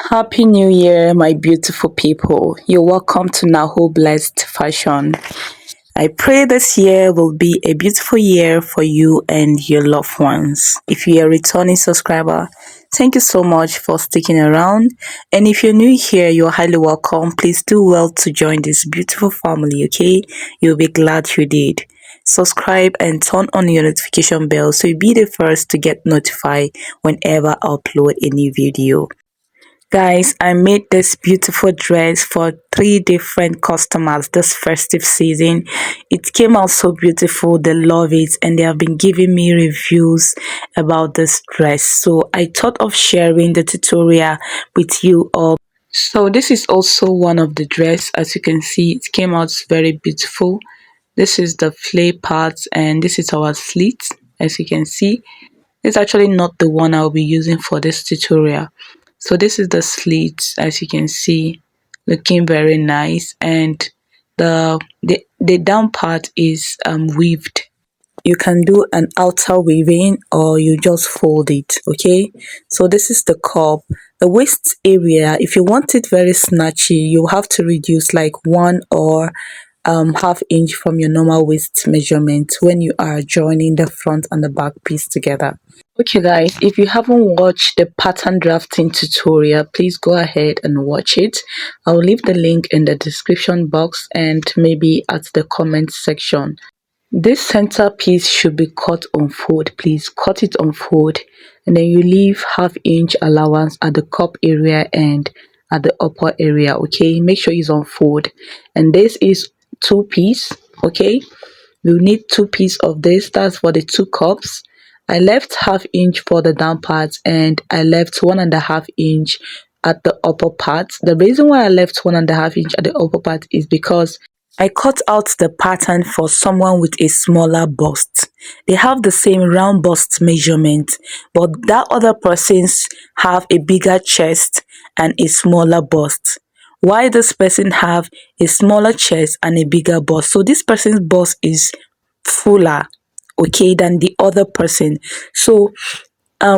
Happy New Year, my beautiful people. You're welcome to Naho Blessed Fashion. I pray this year will be a beautiful year for you and your loved ones. If you're a returning subscriber, thank you so much for sticking around. And if you're new here, you're highly welcome. Please do well to join this beautiful family, okay? You'll be glad you did. Subscribe and turn on your notification bell so you'll be the first to get notified whenever I upload a new video. Guys, I made this beautiful dress for three different customers this festive season. It came out so beautiful. They love it and they have been giving me reviews about this dress. So I thought of sharing the tutorial with you all. So this is also one of the dress. As you can see, it came out very beautiful. This is the flay part and this is our slit. As you can see, it's actually not the one I'll be using for this tutorial. So this is the slit, as you can see, looking very nice, and the down part is weaved. You can do an outer weaving or you just fold it, okay? So this is the cup. The waist area, if you want it very snatchy, you have to reduce like 1 or half inch from your normal waist measurement when you are joining the front and the back piece together. Okay guys, if you haven't watched the pattern drafting tutorial, please go ahead and watch it. I'll leave the link in the description box and maybe at the comment section. This center piece should be cut on fold. Please cut it on fold, and then you leave half-inch allowance at the cup area and at the upper area, okay? Make sure it's on fold. And this is two piece, okay? We'll need two piece of this. That's for the two cups. I left half-inch for the down part and I left 1.5 inch at the upper part. The reason why I left 1.5 inch at the upper part is because I cut out the pattern for someone with a smaller bust. They have the same round bust measurement, but that other person's have a bigger chest and a smaller bust. Why this person have a smaller chest and a bigger bust? So this person's bust is fuller, okay, than the other person. So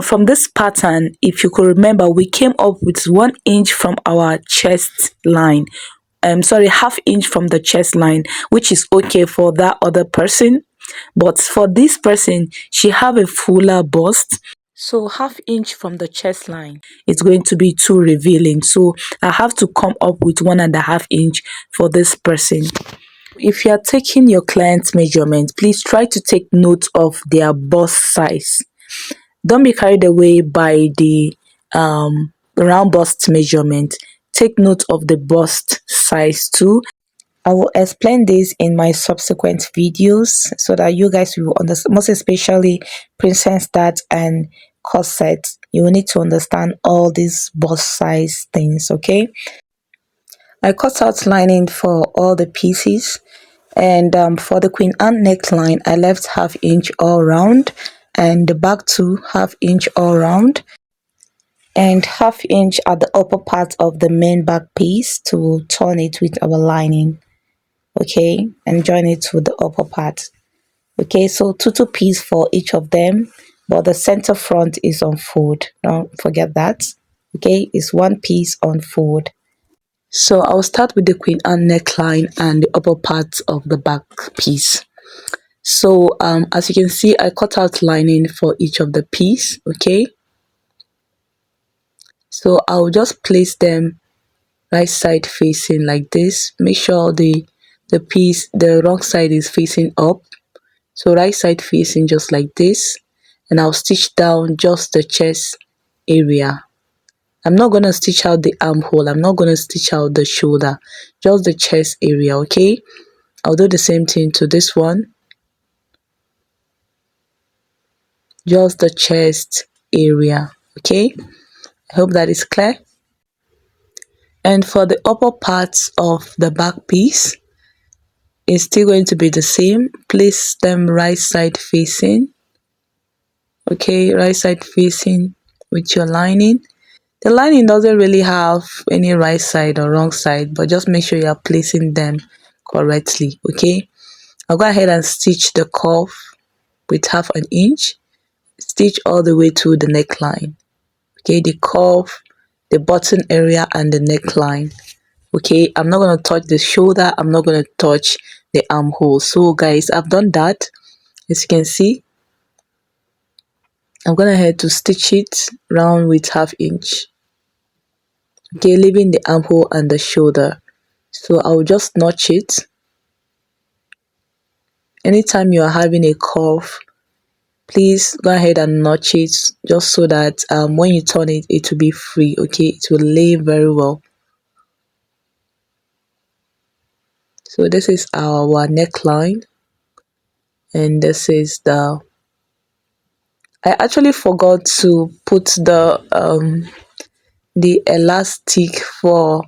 from this pattern, if you could remember, we came up with 1 inch from our chest line, sorry, half-inch from the chest line, which is okay for that other person, but for this person, she have a fuller bust, so half-inch from the chest line is going to be too revealing, so I have to come up with 1.5 inch for this person. If you are taking your client's measurement, please try to take note of their bust size. Don't be carried away by the round bust measurement. Take note of the bust size too. I will explain this in my subsequent videos so that you guys will understand, most especially princess that and corset. You will need to understand all these bust size things, okay? I cut out lining for all the pieces, and for the Queen Anne neckline, I left half-inch all round, and the back too half-inch all round, and half-inch at the upper part of the main back piece to turn it with our lining, okay, and join it to the upper part. Okay, so two piece for each of them, but the center front is on fold. Don't forget that. Okay, it's one piece on fold. So I'll start with the Queen Anne neckline and the upper part of the back piece. So as you can see, I cut out lining for each of the piece, okay? So I'll just place them right side facing like this. Make sure the piece, the wrong side is facing up. So right side facing just like this. And I'll stitch down just the chest area. I'm not going to stitch out the armhole. I'm not going to stitch out the shoulder. Just the chest area, okay? I'll do the same thing to this one. Just the chest area, okay? I hope that is clear. And for the upper parts of the back piece, it's still going to be the same. Place them right side facing. Okay, right side facing with your lining. The lining doesn't really have any right side or wrong side, but just make sure you are placing them correctly, okay? I'll go ahead and stitch the curve with half-an inch. Stitch all the way to the neckline. Okay, the curve the button area and the neckline. Okay, I'm not going to touch the shoulder, I'm not going to touch the armhole. So guys, I've done that. As you can see, I'm gonna head to stitch it round with half inch. Okay, leaving the armhole and the shoulder. So I'll just notch it. Anytime you are having a curve, please go ahead and notch it, just so that when you turn it, it will be free. Okay, it will lay very well. So this is our neckline, and this is I actually forgot to put the elastic for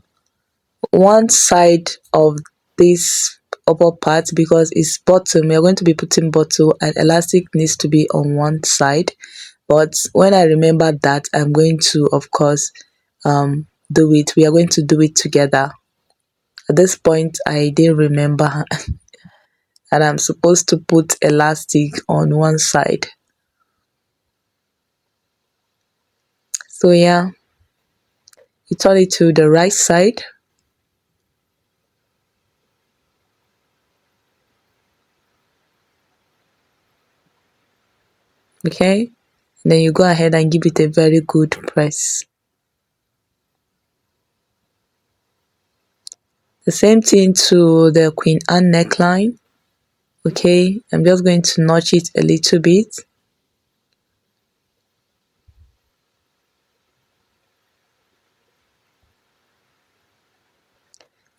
one side of this upper part, because it's bottom. We are going to be putting bottom and elastic needs to be on one side. But when I remember that, I'm going to, of course, do it. We are going to do it together. At this point, I didn't remember and I'm supposed to put elastic on one side. So yeah, you turn it to the right side. Okay, then you go ahead and give it a very good press. The same thing to the Queen Anne neckline. Okay, I'm just going to notch it a little bit.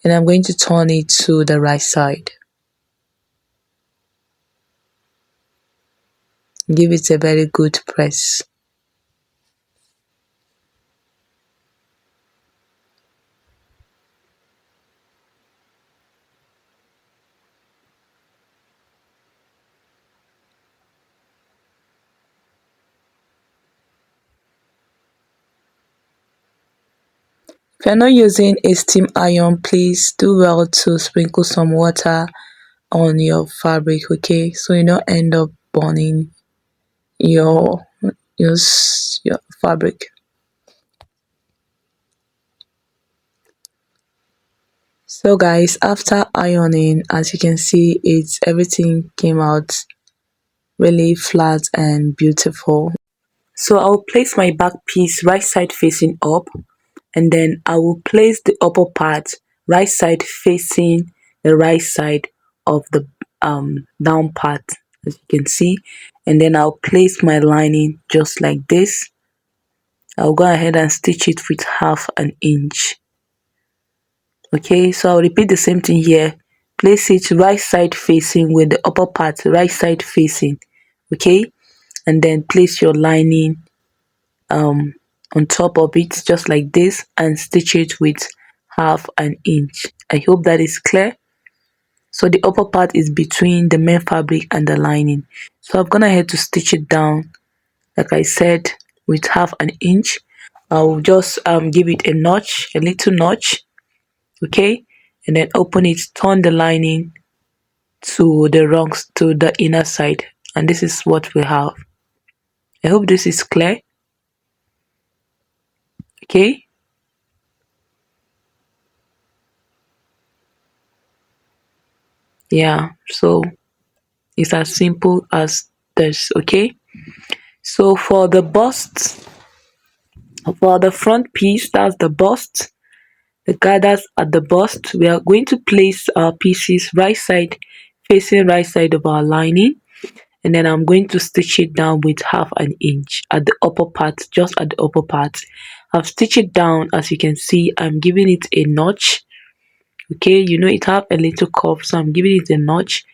And I'm going to turn it to the right side. Give it a very good press. If you're not using a steam iron, please do well to sprinkle some water on your fabric, okay, so you don't end up burning your your fabric. So guys, after ironing, as you can see, it's everything came out really flat and beautiful. So I'll place my back piece right side facing up, and then I will place the upper part right side facing the right side of the down part, as you can see. And then I'll place my lining just like this. I'll go ahead and stitch it with half an inch. Okay, so I'll repeat the same thing here. Place it right side facing with the upper part right side facing. Okay, and then place your lining on top of it just like this and stitch it with half an inch. I hope that is clear. So the upper part is between the main fabric and the lining. So I'm gonna head to stitch it down, like I said, with half an inch. I'll just give it a notch, a little notch, okay, and then open it, turn the lining to the rungs to the inner side, and this is what we have. I hope this is clear. Okay, yeah, so it's as simple as this. Okay, so for the bust, for the front piece, that's the bust, the gathers at the bust, we are going to place our pieces right side facing right side of our lining, and then I'm going to stitch it down with half an inch at the upper part, just at the upper part. I've stitched it down. As you can see, I'm giving it a notch. Okay, you know it have a little curve, so I'm giving it a notch,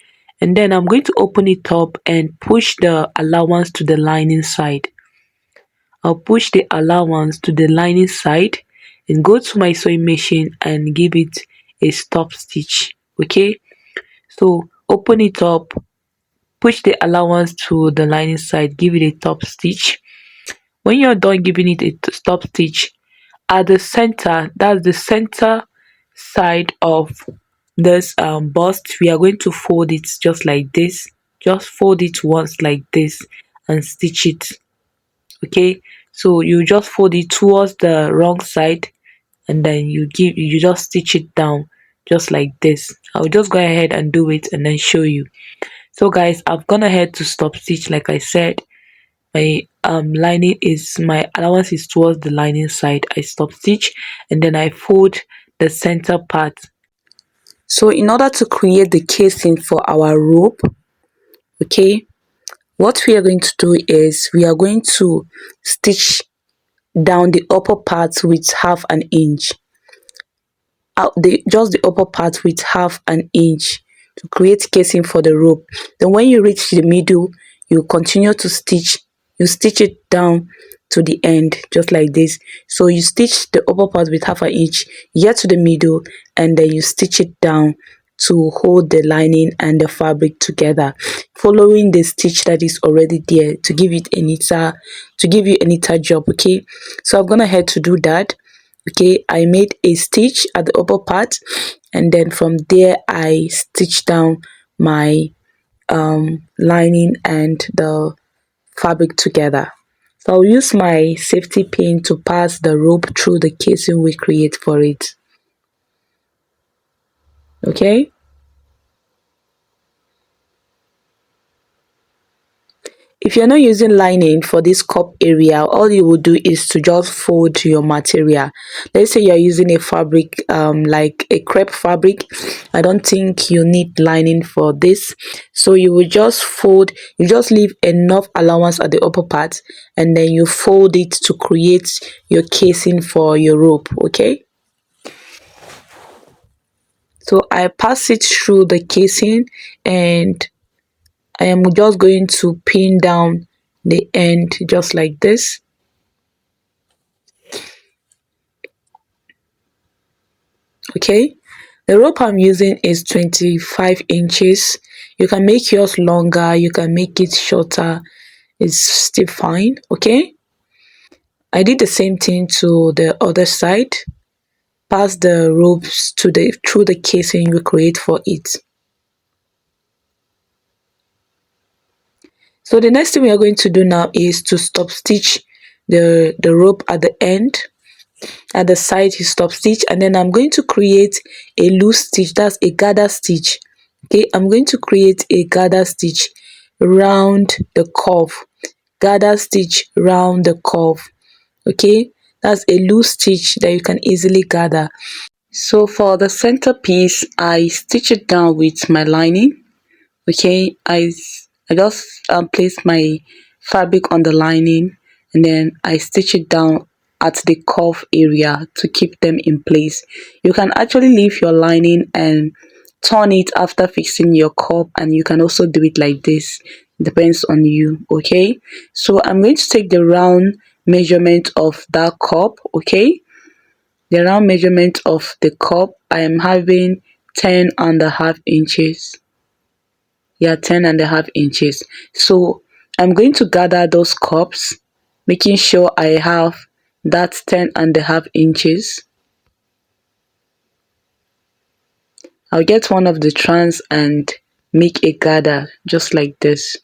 and then I'm going to open it up and push the allowance to the lining side. I'll push the allowance to the lining side and go to my sewing machine and give it a stop stitch. Okay, so open it up, push the allowance to the lining side, give it a top stitch. When you're done giving it a stop stitch, at the center, that's the center side of this bust, we are going to fold it just like this. Just fold it once like this and stitch it. Okay, So you just fold it towards the wrong side, and then you just stitch it down just like this. I'll just go ahead and do it and then show you. So guys, I've gone ahead to stop stitch. Like I said, my lining is, my allowance is towards the lining side. I stop stitch and then I fold the center part. So in order to create the casing for our rope, okay, what we are going to do is we are going to stitch down the upper part with half an inch, out the just the upper part with half an inch to create casing for the rope. Then when you reach the middle, you continue to stitch, you stitch it down to the end just like this. So you stitch the upper part with half an inch, get to the middle, and then you stitch it down to hold the lining and the fabric together, following the stitch that is already there to give it a neater, to give you a neater job. Okay, so I've gone ahead to do that. Okay, I made a stitch at the upper part, and then from there I stitched down my lining and the fabric together. So I'll use my safety pin to pass the rope through the casing we create for it. Okay, if you're not using lining for this cup area, all you will do is to just fold your material. Let's say you're using a fabric like a crepe fabric. I don't think you need lining for this, so you will just fold, you just leave enough allowance at the upper part, and then you fold it to create your casing for your rope. Okay, so I pass it through the casing, and I am just going to pin down the end just like this. Okay, the rope I'm using is 25 inches. You can make yours longer, you can make it shorter, it's still fine. Okay, I did the same thing to the other side. Pass the ropes to the through the casing you create for it. So the next thing we are going to do now is to stop stitch the rope at the end. At the side you stop stitch, and then I'm going to create a loose stitch, that's a gather stitch. Okay, I'm going to create a gather stitch round the curve, gather stitch round the curve. Okay, that's a loose stitch that you can easily gather. So for the center piece, I stitch it down with my lining. Okay, I just place my fabric on the lining, and then I stitch it down at the curve area to keep them in place. You can actually leave your lining and turn it after fixing your cup, and you can also do it like this, depends on you. Okay, so I'm going to take the round measurement of that cup. Okay, the round measurement of the cup, I am having 10.5 inches. Yeah, 10.5 inches. So I'm going to gather those cups, making sure I have that 10.5 inches. I'll get one of the strands and make a gather just like this.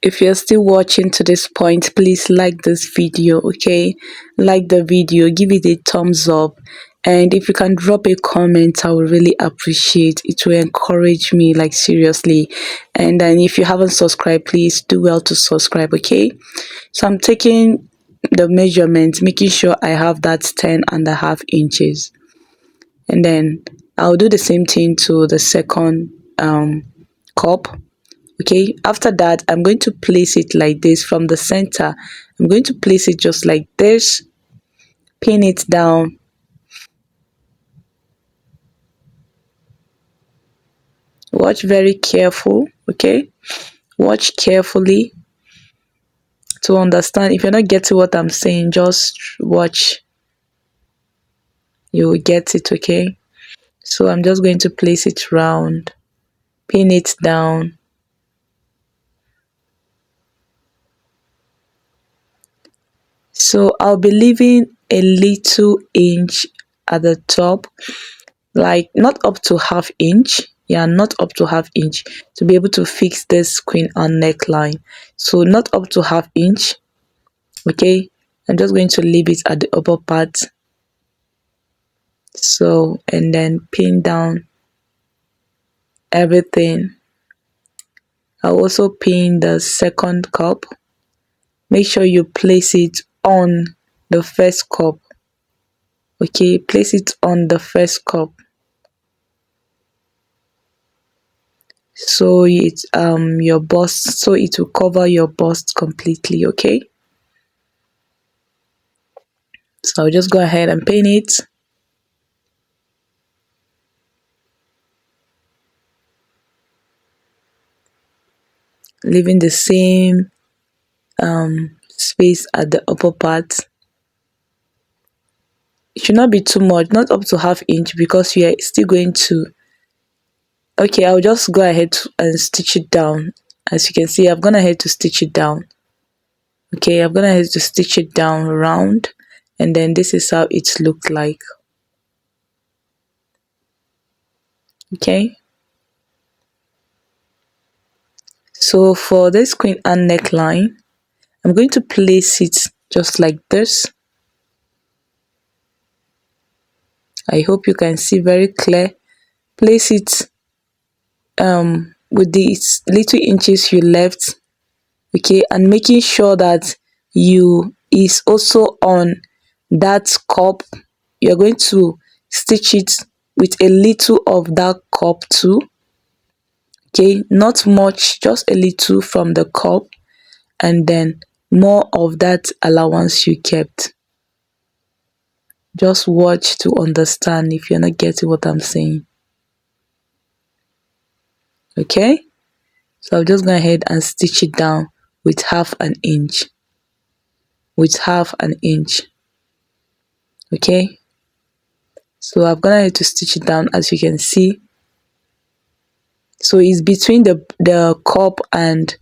If you're still watching to this point, please like this video. Okay, like the video, give it a thumbs up, and if you can drop a comment, I would really appreciate it. Will encourage me, like, seriously. And then if you haven't subscribed, please do well to subscribe. Okay, so I'm taking the measurement, making sure I have that 10.5 inches, and then I'll do the same thing to the second cup. Okay, after that I'm going to place it like this from the center. I'm going to place it just like this, pin it down. Watch very careful. Okay, watch carefully to understand. If you're not getting what I'm saying, just watch, you will get it. Okay, so I'm just going to place it round, pin it down. So I'll be leaving a little inch at the top, like not up to half inch. Yeah, not up to half inch, to be able to fix this queen and neckline. So not up to half inch, Okay, I'm just going to leave it at the upper part, so, and then pin down everything. I'll also pin the second cup. Make sure you place it on the first cup. Okay, place it on the first cup, so it your bust, so it will cover your bust completely. Okay, so I'll just go ahead and pin it, leaving the same space at the upper part. It should not be too much, not up to half inch, because we are still going to, okay, I'll just go ahead and stitch it down. As you can see, I've gone ahead to stitch it down. Okay, I've gone ahead to stitch it down round, and then this is how it looked like. Okay, so for this queen Anne neckline, I'm going to place it just like this. I hope you can see very clear. Place it with these little inches you left. Okay, and making sure that you is also on that cup. You're going to stitch it with a little of that cup too. Okay, not much, just a little from the cup, and then more of that allowance you kept. Just watch to understand if you're not getting what I'm saying. Okay, so I'll just go ahead and stitch it down with half an inch, with half an inch. Okay, so I've gone ahead to stitch it down, as you can see. So it's between the cup and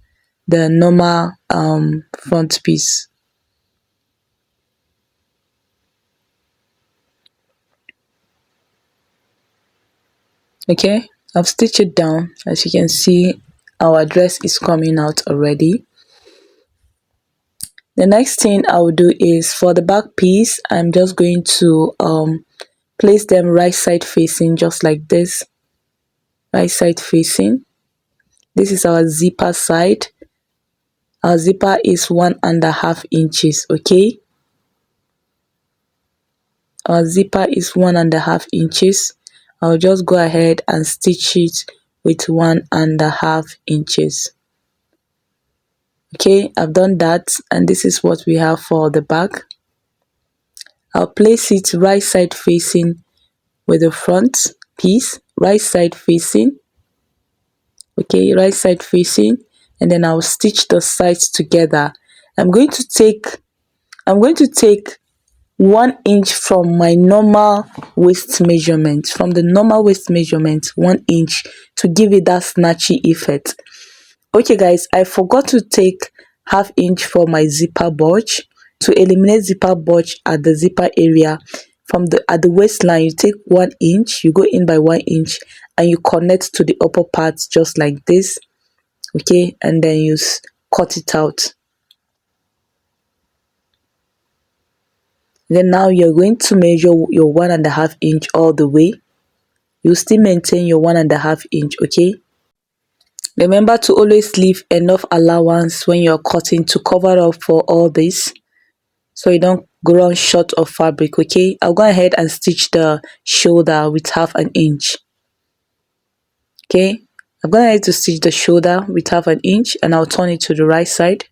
the normal front piece. Okay, I've stitched it down. As you can see, our dress is coming out already. The next thing I will do is, for the back piece, I'm just going to place them right side facing, just like this. Right side facing. This is our zipper side. Our zipper is 1.5 inches. Okay, our zipper is 1.5 inches. I'll just go ahead and stitch it with 1.5 inches. Okay, I've done that, and this is what we have for the back. I'll place it right side facing with the front piece, right side facing. Okay, right side facing, and then I'll stitch the sides together. I'm going to take 1 inch from my normal waist measurement, from the normal waist measurement, 1 inch, to give it that snatchy effect. Okay guys, I forgot to take half inch for my zipper bulge. To eliminate zipper bulge at the zipper area, from the at the waistline, you take 1 inch, you go in by 1 inch, and you connect to the upper part just like this. Okay, and then you cut it out. Then now you're going to measure your 1.5 inch all the way. You still maintain your 1.5 inch. Okay, remember to always leave enough allowance when you're cutting to cover up for all this, so you don't go run short of fabric. Okay, I'll go ahead and stitch the shoulder with half an inch. Okay, I'm going ahead to stitch the shoulder with half an inch, and I'll turn it to the right side.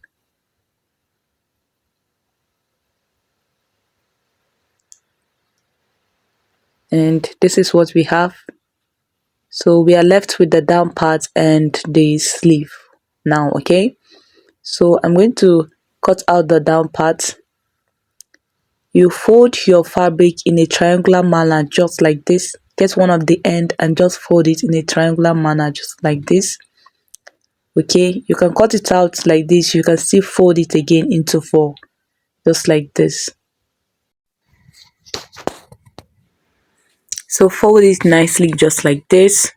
And this is what we have. So we are left with the down part and the sleeve now. Okay, so I'm going to cut out the down part. You fold your fabric in a triangular manner, just like this. Get one of the end and just fold it in a triangular manner, just like this. Okay, you can cut it out like this. You can still fold it again into four, just like this. So fold it nicely, just like this.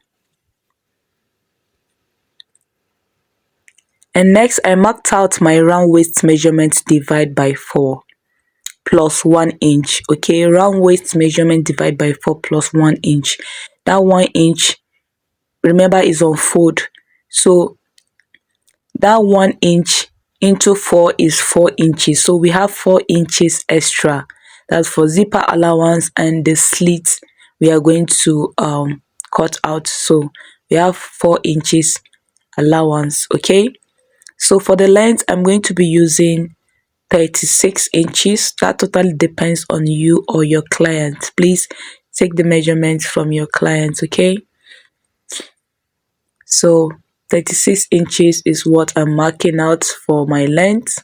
And next I marked out my round waist measurement divide by 4 plus 1 inch. Okay, round waist measurement divide by 4 plus 1 inch. That 1 inch, remember, is on fold, so that 1 inch into 4 is 4 inches, so we have 4 inches extra. That's for zipper allowance and the slit we are going to cut out. So we have 4 inches allowance. Okay, so for the length I'm going to be using 36 inches. That totally depends on you or your client. Please take the measurements from your client. Okay, so 36 inches is what I'm marking out for my length.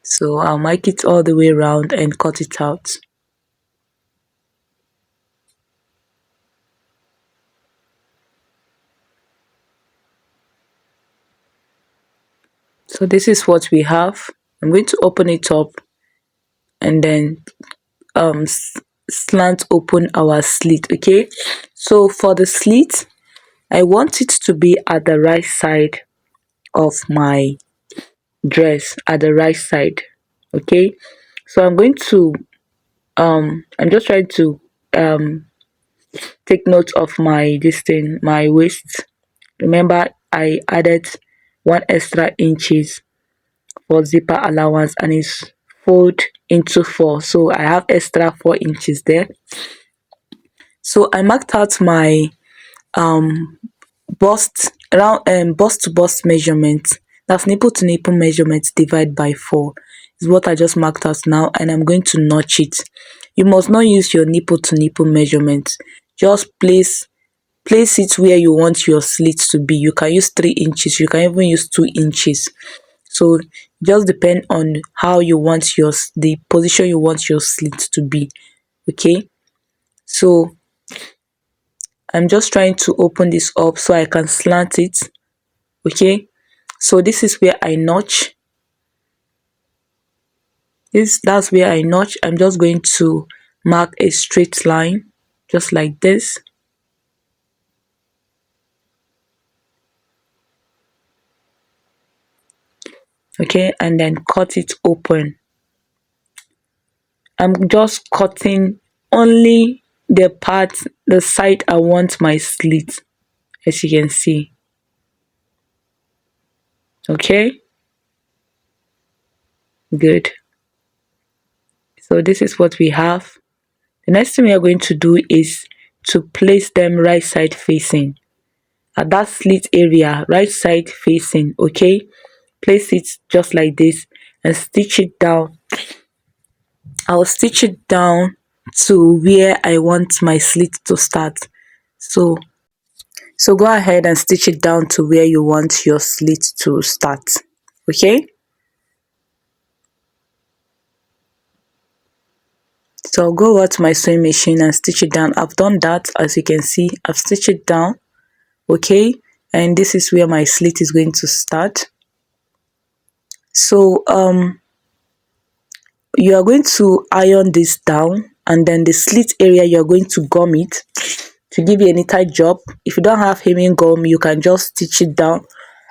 So I'll mark it all the way around and cut it out. So this is what we have. I'm going to open it up and then um slant open our slit. Okay, so for the slit I want it to be at the right side of my dress, at the right side. Okay, so I'm going to I'm just trying to um take note of my this thing, my waist. Remember I added 1 extra inches for zipper allowance and it's fold into 4, so I have extra 4 inches there. So I marked out my um bust around bust to bust measurement, that's nipple to nipple measurement divide by 4 is what I just marked out now, and I'm going to notch it. You must not use your nipple to nipple measurement, just place it where you want your slit to be. You can use 3 inches, you can even use 2 inches. So just depend on how you want the position you want your slit to be. Okay, so I'm just trying to open this up so I can slant it. Okay, so this is where I notch. That's where I notch. I'm just going to mark a straight line just like this. Okay, and then cut it open. I'm just cutting only the part, the side I want my slit, as you can see. Okay, good. So this is what we have. The next thing we are going to do is to place them right side facing at that slit area, right side facing. Okay, place it just like this and stitch it down. I'll stitch it down to where I want my slit to start. So go ahead and stitch it down to where you want your slit to start. Okay, so I'll go over to my sewing machine and stitch it down. I've done that, as you can see. I've stitched it down. Okay, and this is where my slit is going to start. So you are going to iron this down, and then the slit area you're going to gum it to give you a neater job. If you don't have hemming gum, you can just stitch it down.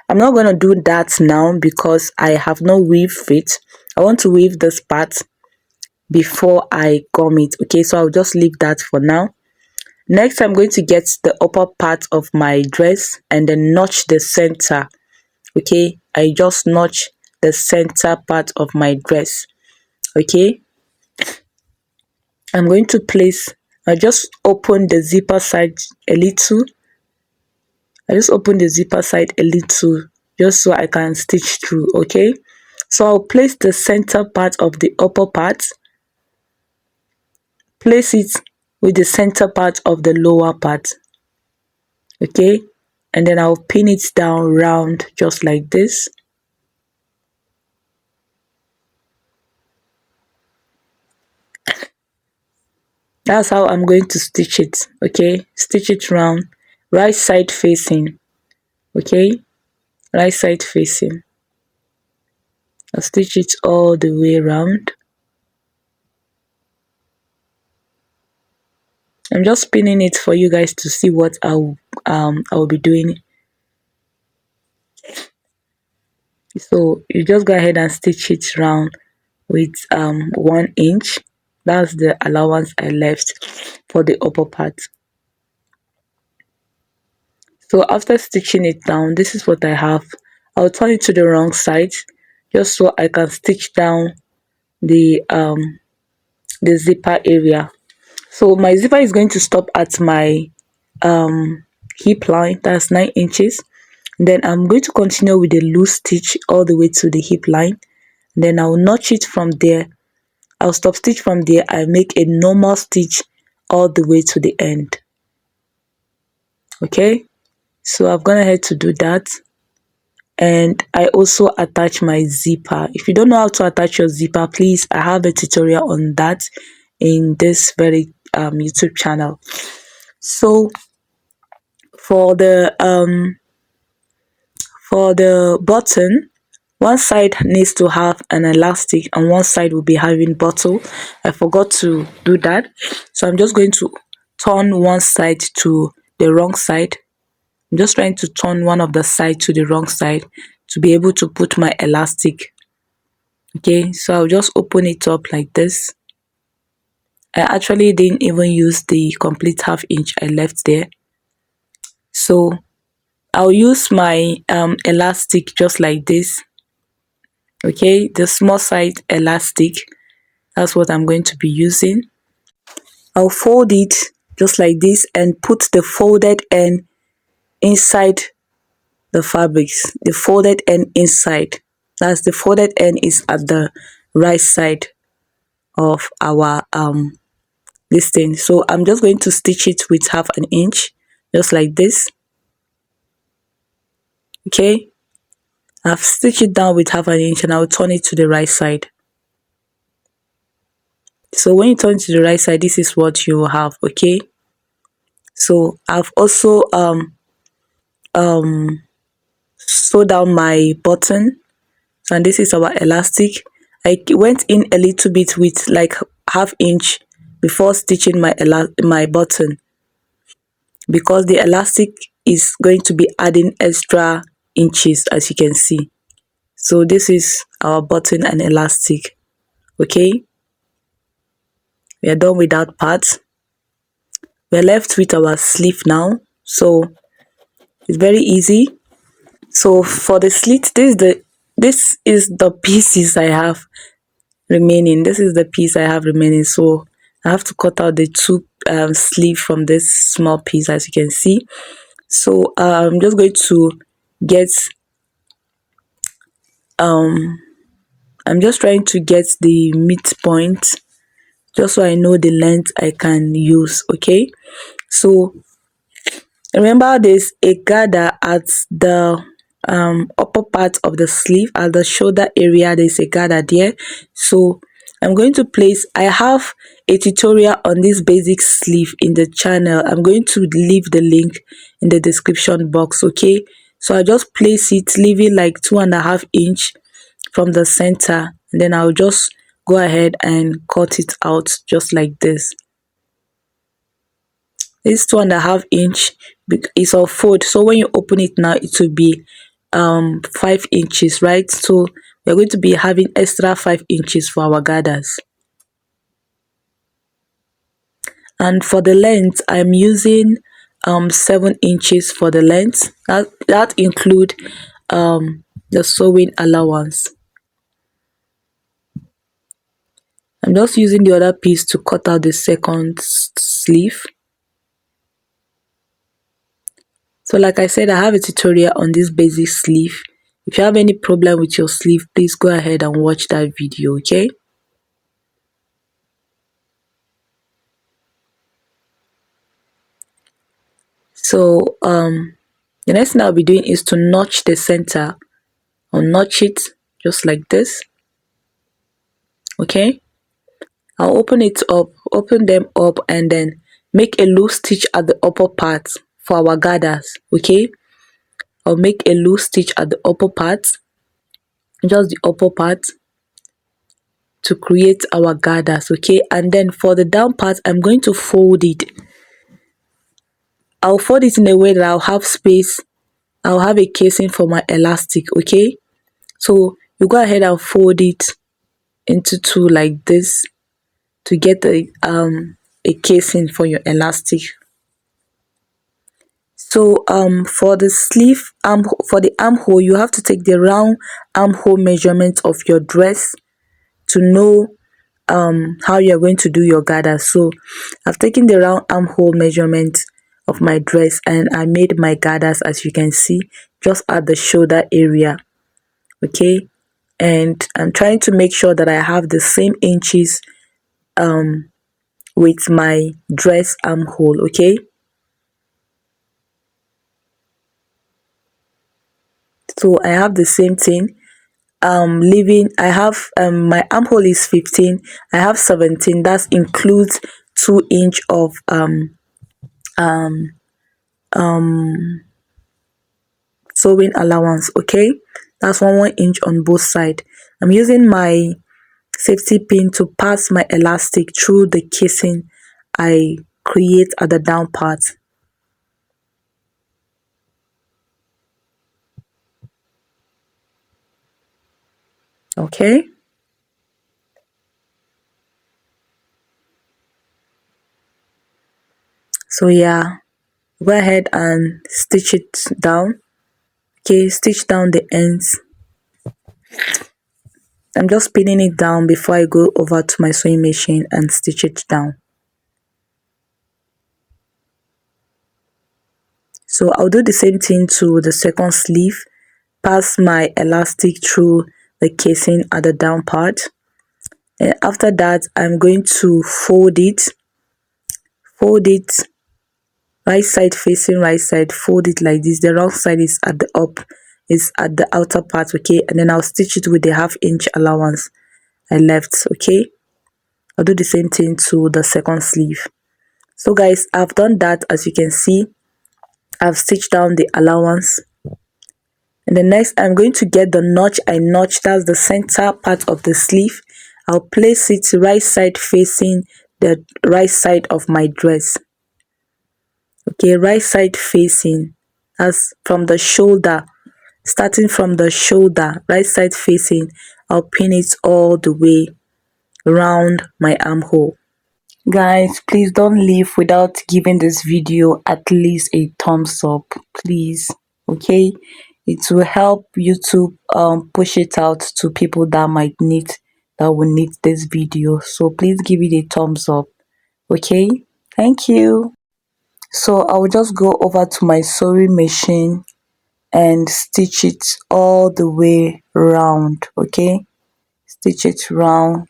I'm not going to do that now because I have not weaved it. I want to weave this part before I gum it. Okay, so I'll just leave that for now. Next, I'm going to get the upper part of my dress and then notch the center. Okay, I just notch the center part of my dress. Okay, I'm going to place, I just open the zipper side a little. I just open the zipper side a little just so I can stitch through. Okay, so I'll place the center part of the upper part, place it with the center part of the lower part. Okay, and then I'll pin it down round just like this. That's how I'm going to stitch it. Okay, stitch it round, right side facing. Okay, right side facing. I'll stitch it all the way around. I'm just spinning it for you guys to see what I will be doing. So you just go ahead and stitch it round with 1 inch. That's the allowance I left for the upper part. So after stitching it down, this is what I have. I'll turn it to the wrong side just so I can stitch down the zipper area. So my zipper is going to stop at my hip line, that's 9 inches. Then I'm going to continue with the loose stitch all the way to the hip line. Then I'll notch it from there. I'll stop stitch from there. I make a normal stitch all the way to the end. Okay, so I've gone ahead to do that. And I also attach my zipper. If you don't know how to attach your zipper, please, I have a tutorial on that in this very YouTube channel. So for the button, one side needs to have an elastic and one side will be having bottle. I forgot to do that, so I'm just going to turn one side to the wrong side. I'm just trying to turn one of the side to the wrong side to be able to put my elastic. Okay, so I'll just open it up like this. I actually didn't even use the complete ½ inch I left there, so I'll use my elastic just like this. Okay, the small side elastic, that's what I'm going to be using. I'll fold it just like this and put the folded end inside the fabrics. The folded end inside, that's the folded end is at the right side of our this thing. So I'm just going to stitch it with ½ inch just like this. Okay, I've stitched it down with ½ inch and I'll turn it to the right side. So when you turn to the right side, this is what you will have. Okay, so I've also sew down my button, and this is our elastic. I went in a little bit with like ½ inch before stitching my button, because the elastic is going to be adding extra inches, as you can see. So this is our button and elastic. Okay, we are done with that part. We're left with our sleeve now, so it's very easy. So for the slit, this is the pieces I have remaining. This is the piece I have remaining. So I have to cut out the two sleeve from this small piece, as you can see. So I'm just going to get I'm just trying to get the midpoint just so I know the length I can use. Okay, so remember there's a gather at the upper part of the sleeve, at the shoulder area. There's a gather there, so I'm going to place, I have a tutorial on this basic sleeve in the channel. I'm going to leave the link in the description box. Okay, so I just place it leaving like 2.5 inch from the center, and then I'll just go ahead and cut it out just like this. This 2.5 inch is of fold, so when you open it now, it will be 5 inches, right? So we're going to be having extra 5 inches for our gathers. And for the length, I'm using 7 inches for the length. That include the sewing allowance. I'm just using the other piece to cut out the second sleeve. So like I said, I have a tutorial on this basic sleeve. If you have any problem with your sleeve, please go ahead and watch that video. Okay, so the next thing I'll be doing is to notch the center. I'll notch it just like this. Okay, I'll open them up, and then make a loose stitch at the upper part for our gathers. Okay, I'll make a loose stitch at the upper part, just the upper part, to create our gathers. Okay, and then for the down part, I'm going to fold it I'll fold it in a way that I'll have space. I'll have a casing for my elastic. Okay, so you go ahead and fold it into two like this to get a casing for your elastic. So for the sleeve for the armhole, you have to take the round armhole measurement of your dress to know how you're going to do your gather. So I've taken the round armhole measurement of my dress and I made my gathers, as you can see, just at the shoulder area. Okay, and I'm trying to make sure that I have the same inches with my dress armhole. Okay, so I have the same thing. Leaving, I have my armhole is 15, I have 17. That includes 2 inch of um sewing allowance. Okay, that's 1 inch on both side. I'm using my safety pin to pass my elastic through the casing I create at the down part. Okay, so yeah, go ahead and stitch it down. Okay, stitch down the ends. I'm just pinning it down before I go over to my sewing machine and stitch it down. So I'll do the same thing to the second sleeve. Pass my elastic through the casing at the down part. And after that, I'm going to fold it right side facing right side, fold it like this. The wrong side is at the up, is at the outer part. Okay, and then I'll stitch it with the 1/2 inch allowance I left. Okay, I'll do the same thing to the second sleeve. So guys, I've done that. As you can see, I've stitched down the allowance, and then next I'm going to get the notch I notched. That's the center part of the sleeve. I'll place it right side facing the right side of my dress. Okay, right side facing, as from the shoulder, starting from the shoulder, right side facing. I'll pin it all the way around my armhole. Guys, please don't leave without giving this video at least a thumbs up, please. Okay, it will help YouTube push it out to people that will need this video. So please give it a thumbs up. Okay, thank you. So I'll just go over to my sewing machine and stitch it all the way round. Okay, stitch it round,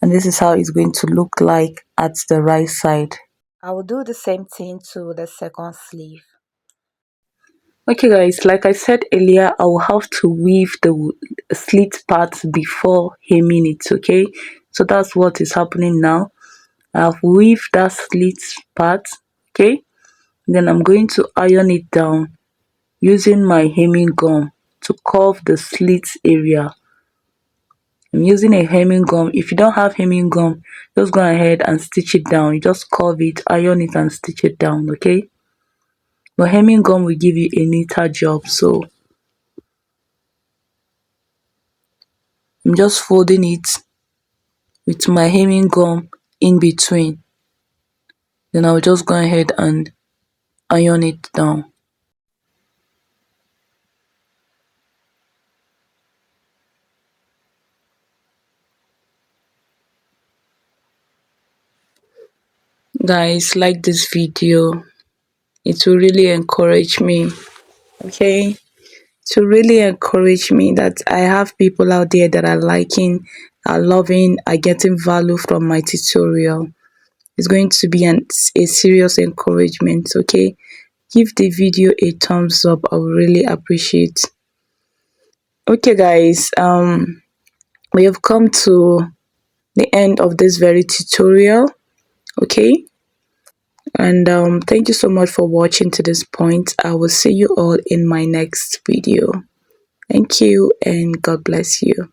and this is how it's going to look like at the right side. I will do the same thing to the second sleeve. Okay guys, like I said earlier, I will have to weave the slit part before hemming it. Okay, so that's what is happening now. I've weaved that slit part. Okay, then I'm going to iron it down using my hemming gum to curve the slit area. I'm using a hemming gum. If you don't have hemming gum, just go ahead and stitch it down. You just curve it, iron it and stitch it down. Okay, but hemming gum will give you a neater job. So I'm just folding it with my hemming gum in between. Then I'll just go ahead and iron it down. Guys, like this video. It will really encourage me. Okay, to really encourage me that I have people out there that are liking, are loving, are getting value from my tutorial. It's going to be a serious encouragement. Okay, give the video a thumbs up. I would really appreciate. Okay guys, we have come to the end of this very tutorial. Okay, and thank you so much for watching to this point. I will see you all in my next video. Thank you and God bless you.